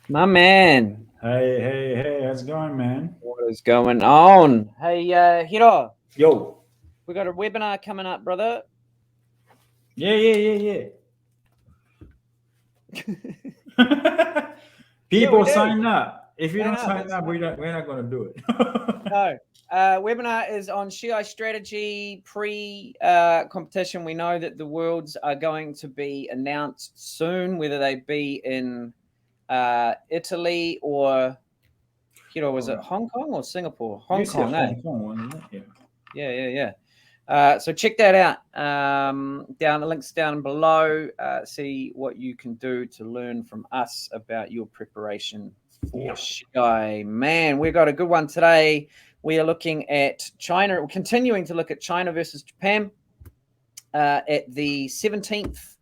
My man, Hey, how's it going, man? what is going on? Hey, Hiro, Yo. we got a webinar coming up, brother. Yeah. Yeah, we People do. sign up. If you Sign don't up. sign It's up, fun. we're not gonna do it. No. Webinar is on Shiai strategy pre competition. We know that the worlds are going to be announced soon, whether they be in Italy or, Hiro, was All it right. Hong Kong or Singapore? You Hong said Kong, eh? Hong Kong, wasn't it? Yeah. Yeah. So check that out. Down the links down below. See what you can do to learn from us about your preparation for Yeah. Shy. Man, we've got a good one today. We are looking at China. We're continuing to look at China versus Japan at the 17th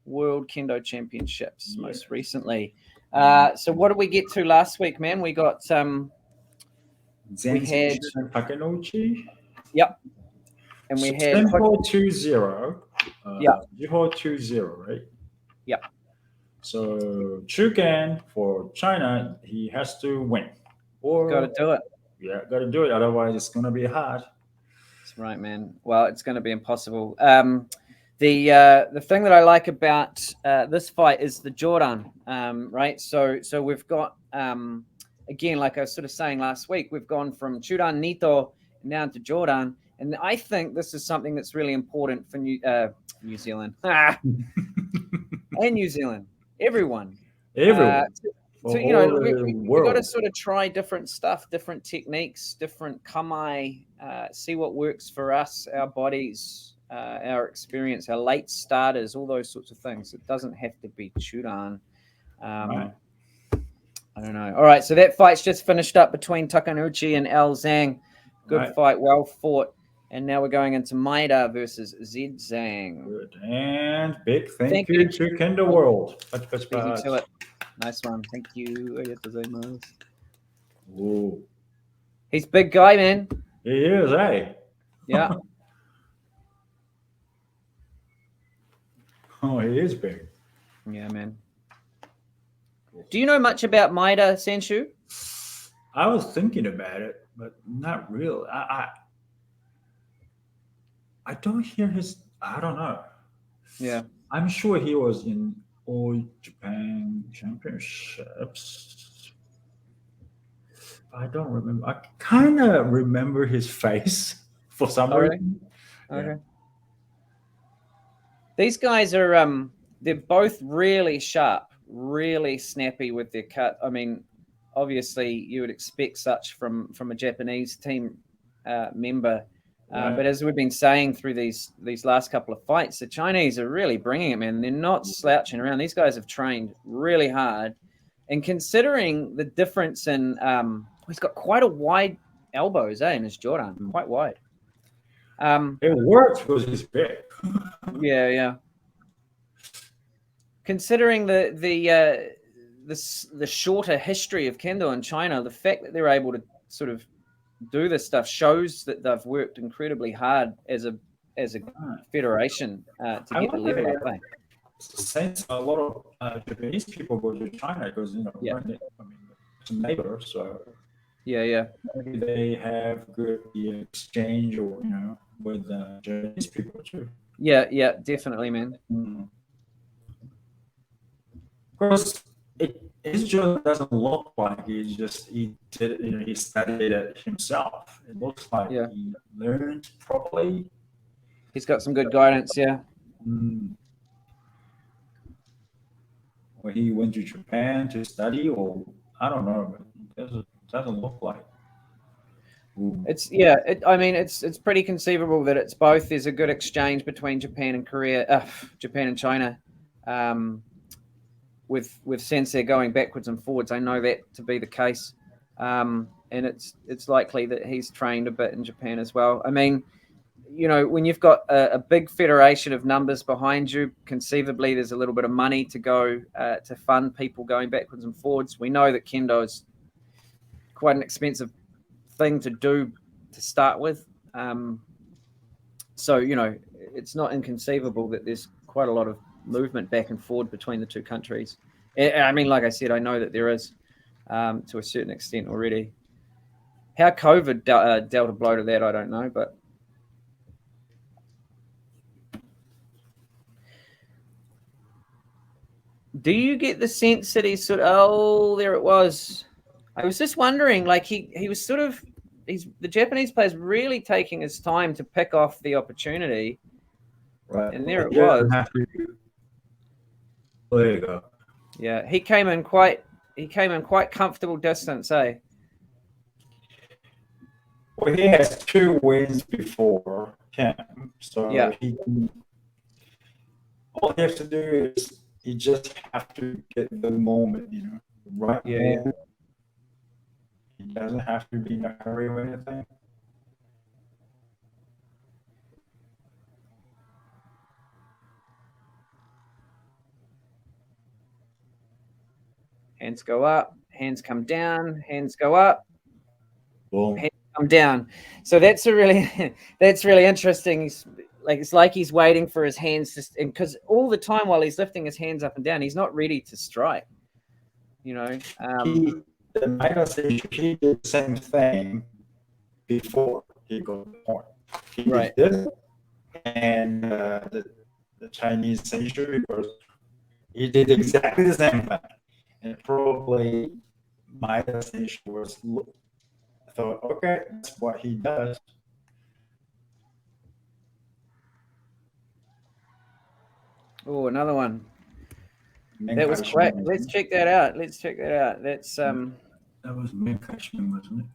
World Kendo Championships, Yeah. most recently. And So what did we get to last week, man? We Zhang had and Takenouchi. yep, and So we had Simple 2-0. yep, Jiho 2-0, right? yep. So Chuken for China, he has to win. Got to Or do it. yeah, gotta do it, otherwise it's gonna be hard. That's right, man. Well, it's going to be impossible. The thing that I like about this fight is the Jordan, right? So we've got again, like I was sort of saying last week, we've gone from Chudan Nito now to Jordan, and I think this is something that's really important for New Zealand and New Zealand, everyone. Uh, Everyone so for all we got to the sort of try different stuff, different techniques, different kamai, see what works for us, our bodies, our experience, our late starters, all those sorts of things. It doesn't have to be chudan. world. um, I don't know. All right, so that fight's just finished up between Takanuchi and L Zhang. Good Right. fight, well fought. And now we're going into Maeda versus Z Zhang. Good. And big thank Thank you you to to Kendo oh, World. Patch, patch, beat me to patch. it. Nice one. Thank you. Arigatou gozaimasu. Ooh. He's a big guy, man. He is, hey. Yeah. Oh, he is big. Yeah, man. Do you know much about Maeda Senshu? I was thinking about it, but not really. I don't hear his. I don't know. Yeah. I'm sure he was in all Japan championships. I don't remember. I kind of remember his face for some Oh, really? reason. Yeah. Okay. These guys are they're both really sharp, really snappy with their cut. I mean, obviously you would expect such from a Japanese team member. Right. But as we've been saying through these last couple of fights, the Chinese are really bringing it, man. They're not slouching around. These guys have trained really hard, and considering the difference in, he's got quite a wide elbows, in his Jordan, quite wide. Um, It works because he's big. yeah. Considering the shorter history of kendo in China, the fact that they're able to sort of do this stuff shows that they've worked incredibly hard as a Right. federation to I get the level up. wonder since a lot of Japanese people go to China because Yeah, I mean, it's a neighbor, so yeah. maybe they have good exchange or with Japanese people too. Yeah, definitely, man. Mm. Of course, his job doesn't look like he did he studied it himself. It looks like Yeah, he learned properly. he's got some good guidance. Yeah, Mm. Or he went to Japan to study, or I don't know, but it doesn't look like. Ooh. I mean, it's pretty conceivable that it's both. There's a good exchange between Japan and Korea, Japan and China. Um, with Sensei going backwards and forwards. I know that to be the case, and it's likely that he's trained a bit in Japan as well. I mean, when you've got a big federation of numbers behind you, conceivably there's a little bit of money to go to fund people going backwards and forwards. We know that kendo is quite an expensive thing to do to start with. So it's not inconceivable that there's quite a lot of movement back and forward between the two countries. I mean, like I said, I know that there is to a certain extent already. How COVID dealt a blow to that, I don't know, but do you get the sense that he's sort of, oh, there it was. I was just wondering, like he was sort of, the Japanese player's really taking his time to pick off the opportunity. Right. And there it was. There you go. Yeah, he came in quite comfortable distance, eh? Well, he has 2 wins before him, so Yeah. all he has to do is he just have to get the moment, right. Yeah. He doesn't have to be in a hurry or anything. Hands go up, hands come down, hands go up, Boom. hands come down. So that's really interesting. It's like he's waiting for his hands to, and because all the time while he's lifting his hands up and down, he's not ready to strike. The Maeda says he did the same thing before he got the point. He Right. did this, and the Chinese century he did exactly the same thing. And probably Maeda thought, okay, that's what he does. Oh, another one. That was great. Let's check that out. That's That was Menkashman, wasn't it?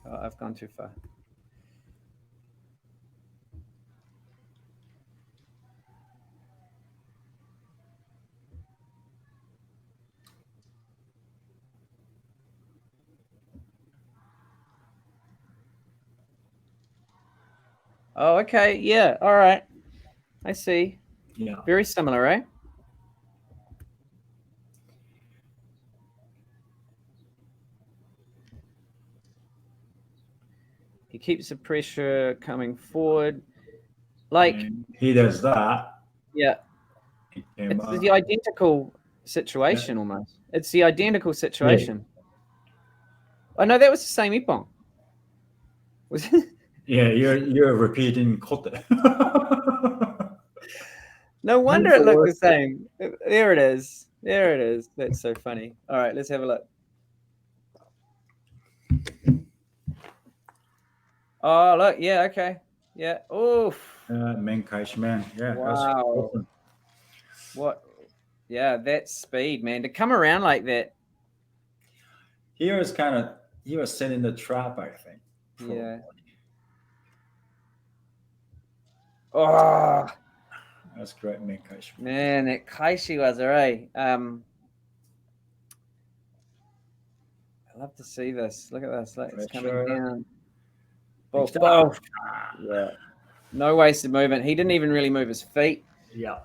Oh, I've gone too far. Oh, okay. Yeah. All right. I see. Yeah. Very similar, right? He keeps the pressure coming forward. Like, and he does that. Yeah. It's the identical situation almost. It's the identical situation. Yeah. Oh, no, that was the same ippon. Was it? Yeah, you're repeating kote. No wonder it looked the same. There it is. There it is. That's so funny. All right, let's have a look. Oh, look. Yeah, okay. Yeah. Oof. Menkashman. Yeah. Wow. What? Yeah, that's speed, man. To come around like that. He was setting the trap, I think. Probably. Yeah. Oh. That's great, Menkashman. Man, that Kaishi was alright. I love to see this. Look at this. Like, it's coming down. Both. Yeah. No wasted movement. He didn't even really move his feet. Yeah.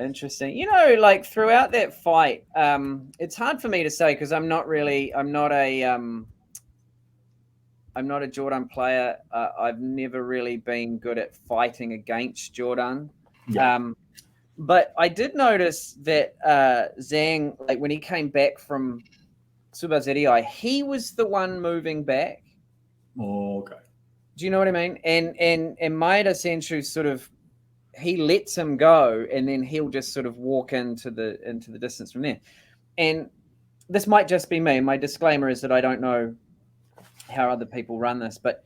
Interesting. Like throughout that fight, it's hard for me to say because I'm not a Jordan player. I've never really been good at fighting against Jordan. Yeah. But I did notice that Zhang, like when he came back from Tsubazeriai, he was the one moving back. Oh, okay. Do you know what I mean? And Maeda Senshu sort of, he lets him go and then he'll just sort of walk into the distance from there. And this might just be me. My disclaimer is that I don't know how other people run this, but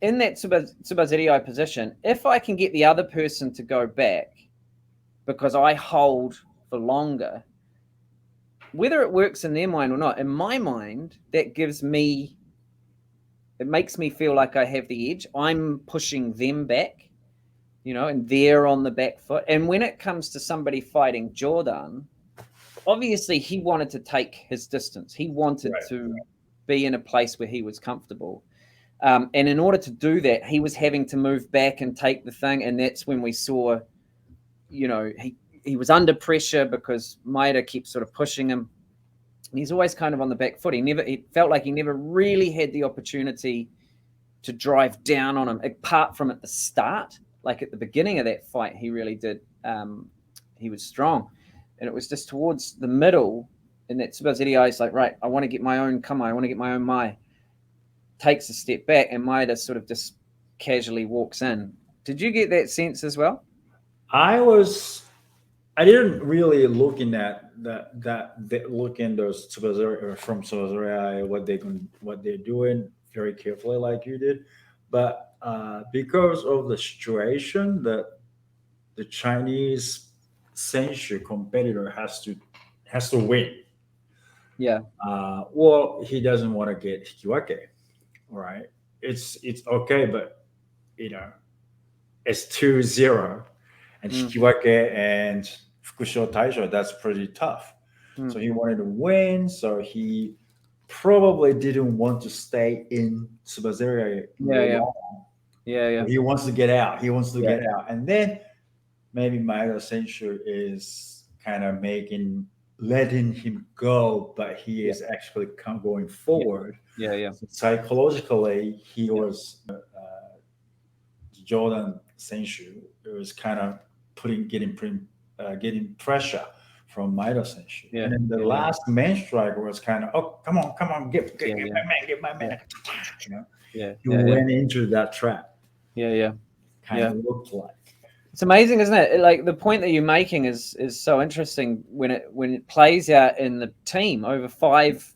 in that Tsubazeriai position, if I can get the other person to go back because I hold for longer, whether it works in their mind or not, in my mind, that gives me, it makes me feel like I have the edge. I'm pushing them back, and they're on the back foot. And when it comes to somebody fighting Jordan, obviously he wanted to take his distance. He wanted to be in a place where he was comfortable. And in order to do that, he was having to move back and take the thing. And that's when we saw, he was under pressure because Maeda kept sort of pushing him. And he's always kind of on the back foot. It felt like he never really had the opportunity to drive down on him, apart from at the start. Like at the beginning of that fight, he really did. He was strong. and it was just towards the middle, and that Tsubasa is like, right, I want to get my own kama, I want to get my own mai. Takes a step back, and Maeda sort of just casually walks in. Did you get that sense as well? I didn't really look in that look in those from Tsubasa what they're doing very carefully like you did, but because of the situation that the Chinese Senshu competitor has to win. Yeah, Well, he doesn't want to get Hikiwake, right? It's okay, but you know it's 2-0, and mm, Hikiwake and Fukusho Taisho, that's pretty tough. mm. So he wanted to win, so he probably didn't want to stay in Tsubasa Yeah, yeah, long. yeah, He wants to get out. He wants to yeah, get out. And then maybe Maeda Senshu is kind of letting him go, but he yeah, is actually going yeah, forward. yeah, yeah, So psychologically, he yeah, was Jordan Senshu. It was kind of getting pressure from Maeda Senshu. yeah, And then the yeah, yeah, last main strike was kind of, oh, come on, yeah, get my yeah, man. You know, yeah, he yeah, yeah, went into that trap. yeah, yeah, Kind yeah. of looked like. It's amazing, isn't it? Like the point that you're making is so interesting when it plays out in the team over five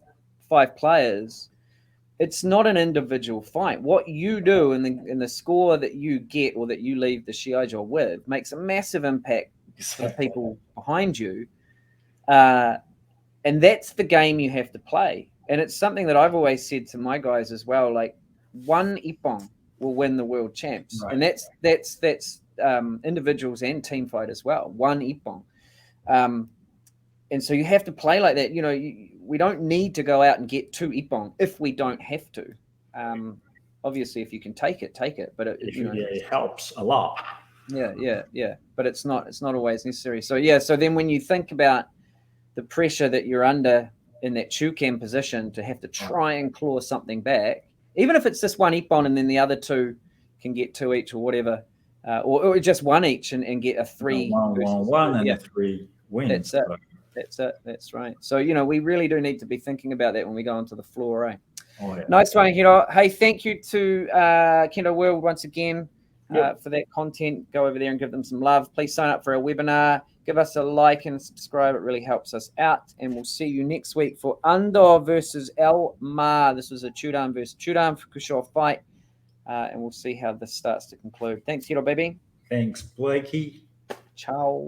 players. It's not an individual fight. What you do in the score that you get or that you leave the Shiai with makes a massive impact for the Exactly. people behind you. Uh, and that's the game you have to play. And it's something that I've always said to my guys as well. Like one ippon will win the world champs, Right. and that's individuals and team fight as well. One ippon, um, and so you have to play like that. We don't need to go out and get two ippon if we don't have to. Um, Obviously, if you can take it, take it. But It helps a lot. yeah. But it's not always necessary. So yeah. So then when you think about the pressure that you're under in that Chuken position to have to try and claw something back, even if it's just one ippon and then the other two can get two each or whatever, or just one each and get a three One, versus one, two. and Yeah, a 3 wins. that's it. That's it. That's right. So, we really do need to be thinking about that when we go onto the floor, eh? Oh yeah. Nice one, Hiro. Hey, thank you to Kendo World once again Yep. for that content. Go over there and give them some love. Please sign up for our webinar. Give us a like and subscribe. It really helps us out. And we'll see you next week for Ando versus El Ma. This was a Chudan versus Chudan Fukusho fight. And we'll see how this starts to conclude. Thanks, Hiro, baby. Thanks, Blakey. Ciao.